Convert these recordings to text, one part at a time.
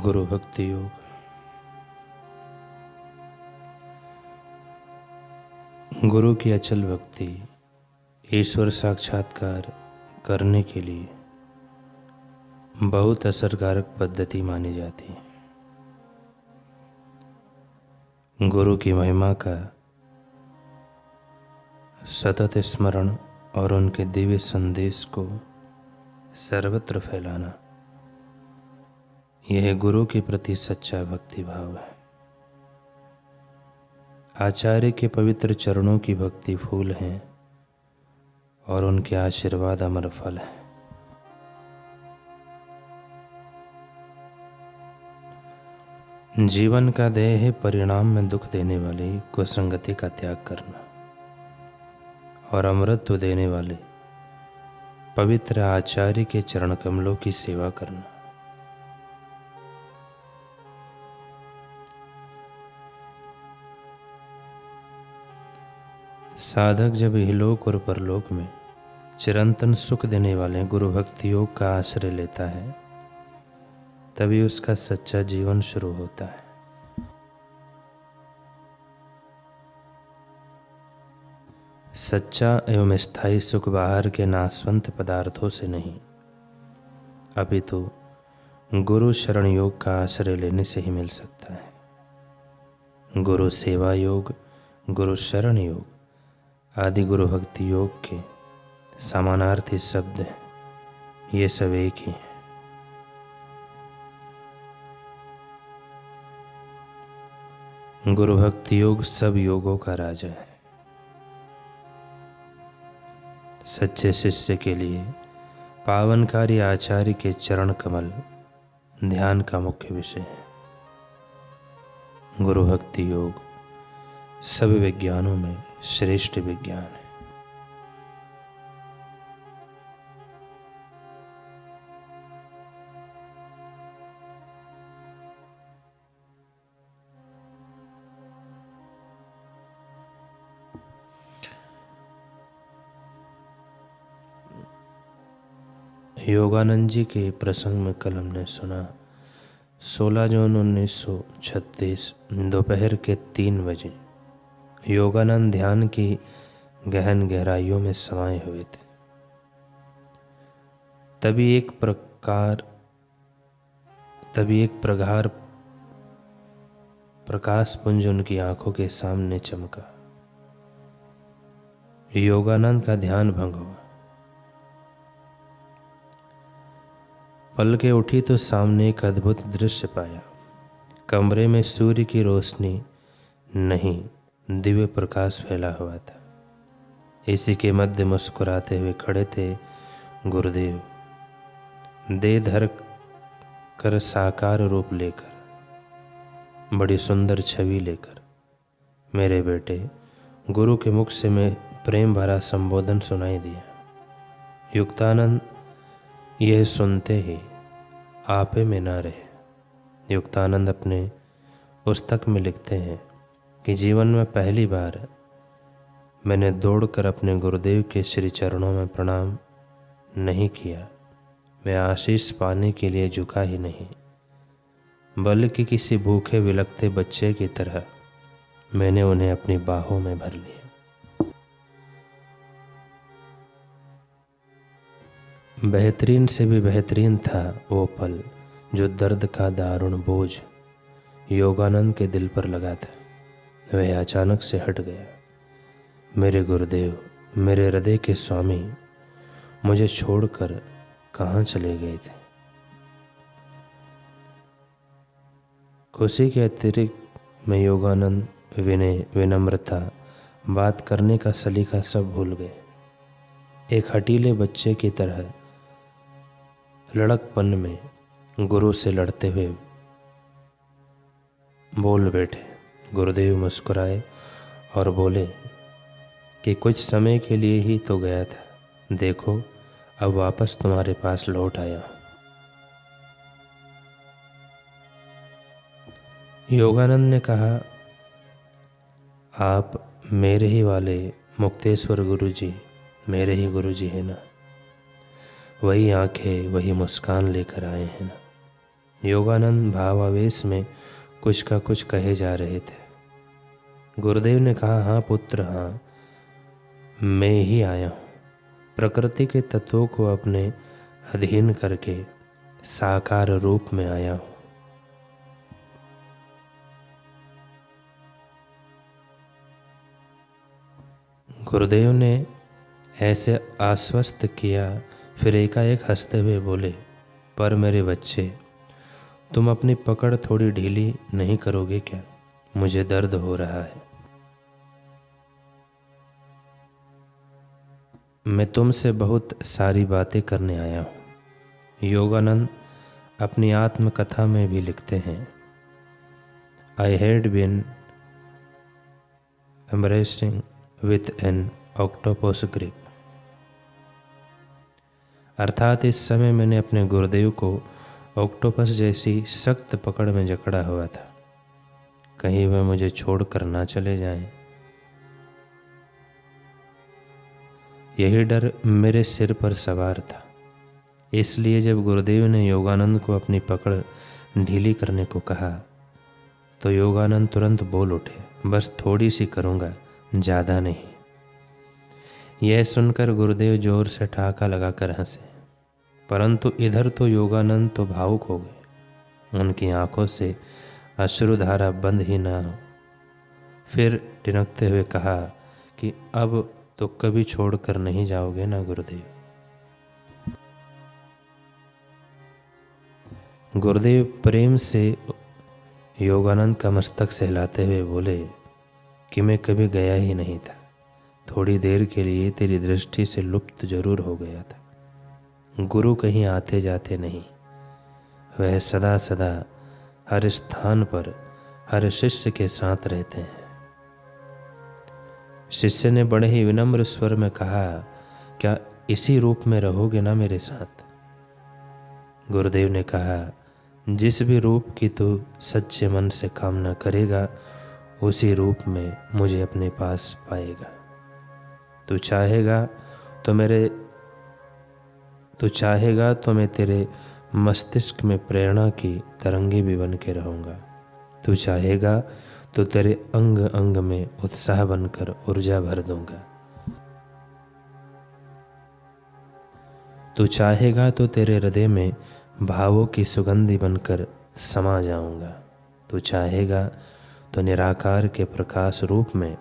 गुरु भक्ति योग। गुरु की अचल भक्ति ईश्वर साक्षात्कार करने के लिए बहुत असरकारक पद्धति मानी जाती है। गुरु की महिमा का सतत स्मरण और उनके दिव्य संदेश को सर्वत्र फैलाना, यह गुरु के प्रति सच्चा भक्ति भाव है। आचार्य के पवित्र चरणों की भक्ति फूल हैं और उनके आशीर्वाद अमर फल है। जीवन का ध्येय है परिणाम में दुख देने वाली कुसंगति का त्याग करना और अमृतत्व देने वाले पवित्र आचार्य के चरण कमलों की सेवा करना। साधक जब इहलोक और परलोक में चिरंतन सुख देने वाले गुरु भक्ति योग का आश्रय लेता है, तभी उसका सच्चा जीवन शुरू होता है। सच्चा एवं स्थायी सुख बाहर के नाशवंत पदार्थों से नहीं, अपितु गुरु शरण योग का आश्रय लेने से ही मिल सकता है। गुरु सेवा योग, गुरु शरण योग आदि गुरु भक्ति योग के समानार्थी शब्द हैं। ये सब एक ही हैं। गुरु भक्ति योग सब योगों का राजा है। सच्चे शिष्य के लिए पावनकारी आचार्य के चरण कमल ध्यान का मुख्य विषय है। गुरु भक्ति योग सब विज्ञानों में श्रेष्ठ विज्ञान है। योगानंद जी के प्रसंग में कल हमने सुना 16 जून 1936 दोपहर के 3 बजे योगानंद ध्यान की गहन गहराइयों में समाये हुए थे। तभी एक प्रगाढ़ प्रकाश पुंज उनकी आंखों के सामने चमका। योगानंद का ध्यान भंग हुआ। पलकें उठी तो सामने एक अद्भुत दृश्य पाया। कमरे में सूर्य की रोशनी नहीं, दिव्य प्रकाश फैला हुआ था। इसी के मध्य मुस्कुराते हुए खड़े थे गुरुदेव, देह धर कर साकार रूप लेकर, बड़ी सुंदर छवि लेकर। मेरे बेटे, गुरु के मुख से मैं प्रेम भरा संबोधन सुनाई दिया। युक्तानंद यह सुनते ही आपे में ना रहे। युक्तानंद अपने पुस्तक में लिखते हैं कि जीवन में पहली बार मैंने दौड़कर अपने गुरुदेव के श्री चरणों में प्रणाम नहीं किया। मैं आशीष पाने के लिए झुका ही नहीं, बल्कि किसी भूखे विलखते बच्चे की तरह मैंने उन्हें अपनी बाहों में भर लिया। बेहतरीन से भी बेहतरीन था वो पल जो दर्द का दारुण बोझ योगानंद के दिल पर लगा था। वह अचानक से हट गया। मेरे गुरुदेव, मेरे हृदय के स्वामी मुझे छोड़कर कहाँ चले गए थे। खुशी के अतिरिक्त मैं योगानंद, विनय, विनम्रता, बात करने का सलीका सब भूल गए। एक हठीले बच्चे की तरह लड़कपन में गुरु से लड़ते हुए बोल बैठे। गुरुदेव मुस्कुराए और बोले कि कुछ समय के लिए ही तो गया था, देखो अब वापस तुम्हारे पास लौट आया। योगानंद ने कहा, आप मेरे ही वाले मुक्तेश्वर गुरु जी, मेरे ही गुरु जी है ना। वही आंखें, वही मुस्कान लेकर आए हैं ना। योगानंद भावावेश में कुछ का कुछ कहे जा रहे थे। गुरुदेव ने कहा, हाँ पुत्र, हाँ मैं ही आया हूँ। प्रकृति के तत्वों को अपने अधीन करके साकार रूप में आया हूँ। गुरुदेव ने ऐसे आश्वस्त किया, फिर एकाएक हंसते हुए बोले, पर मेरे बच्चे, तुम अपनी पकड़ थोड़ी ढीली नहीं करोगे क्या? मुझे दर्द हो रहा है। मैं तुमसे बहुत सारी बातें करने आया हूँ। योगानंद अपनी आत्मकथा में भी लिखते हैं, I had been embracing with an octopus grip. अर्थात इस समय मैंने अपने गुरुदेव को ऑक्टोपस जैसी सख्त पकड़ में जकड़ा हुआ था, कहीं वह मुझे छोड़कर ना चले जाएं। यही डर मेरे सिर पर सवार था। इसलिए जब गुरुदेव ने योगानंद को अपनी पकड़ ढीली करने को कहा तो योगानंद तुरंत बोल उठे, बस थोड़ी सी करूँगा, ज़्यादा नहीं। यह सुनकर गुरुदेव जोर से ठहाका लगाकर हंसे, परंतु इधर तो योगानंद तो भावुक हो गए। उनकी आंखों से अश्रुधारा बंद ही ना हो। फिर टिनकते हुए कहा कि अब तो कभी छोड़कर नहीं जाओगे ना गुरुदेव? गुरुदेव प्रेम से योगानंद का मस्तक सहलाते हुए बोले कि मैं कभी गया ही नहीं था। थोड़ी देर के लिए तेरी दृष्टि से लुप्त जरूर हो गया था। गुरु कहीं आते जाते नहीं, वह सदा सदा हर स्थान पर हर शिष्य के साथ रहते हैं। शिष्य ने बड़े ही विनम्र स्वर में कहा, क्या इसी रूप में रहोगे ना मेरे साथ? गुरुदेव ने कहा, जिस भी रूप की तू सच्चे मन से कामना करेगा उसी रूप में मुझे अपने पास पाएगा। तू चाहेगा तो मैं तेरे मस्तिष्क में प्रेरणा की तरंगे भी बन के रहूँगा। तू चाहेगा तो तेरे अंग अंग में उत्साह बनकर ऊर्जा भर दूंगा। तू चाहेगा तो तेरे हृदय में भावों की सुगंधी बनकर समा जाऊंगा। तू चाहेगा तो निराकार के प्रकाश रूप में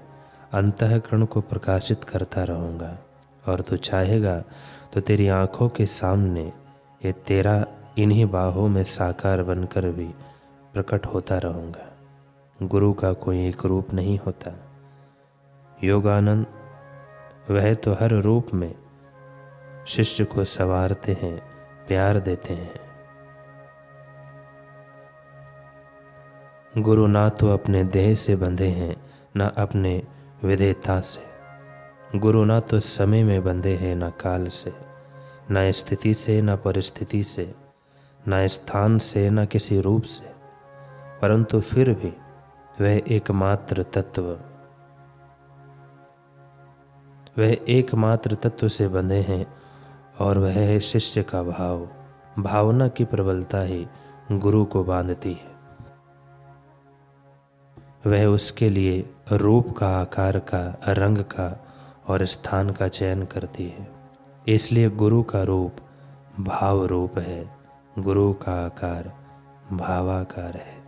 अंतःकरण को प्रकाशित करता रहूँगा। और तू चाहेगा तो तेरी आँखों के सामने ये तेरा इन्हीं बाहों में साकार बनकर भी प्रकट होता रहूँगा। गुरु का कोई एक रूप नहीं होता योगानंद, वह तो हर रूप में शिष्य को संवारते हैं, प्यार देते हैं। गुरु ना तो अपने देह से बंधे हैं, ना अपने विधेयता से। गुरु ना तो समय में बंधे हैं, ना काल से, ना स्थिति से, ना परिस्थिति से, ना स्थान से, ना किसी रूप से, परंतु फिर भी वह एकमात्र तत्व से बंधे हैं, और वह है शिष्य का भाव। भावना की प्रबलता ही गुरु को बांधती है। वह उसके लिए रूप का, आकार का, रंग का और स्थान का चयन करती है। इसलिए गुरु का रूप भाव रूप है, गुरु का आकार भावाकार है।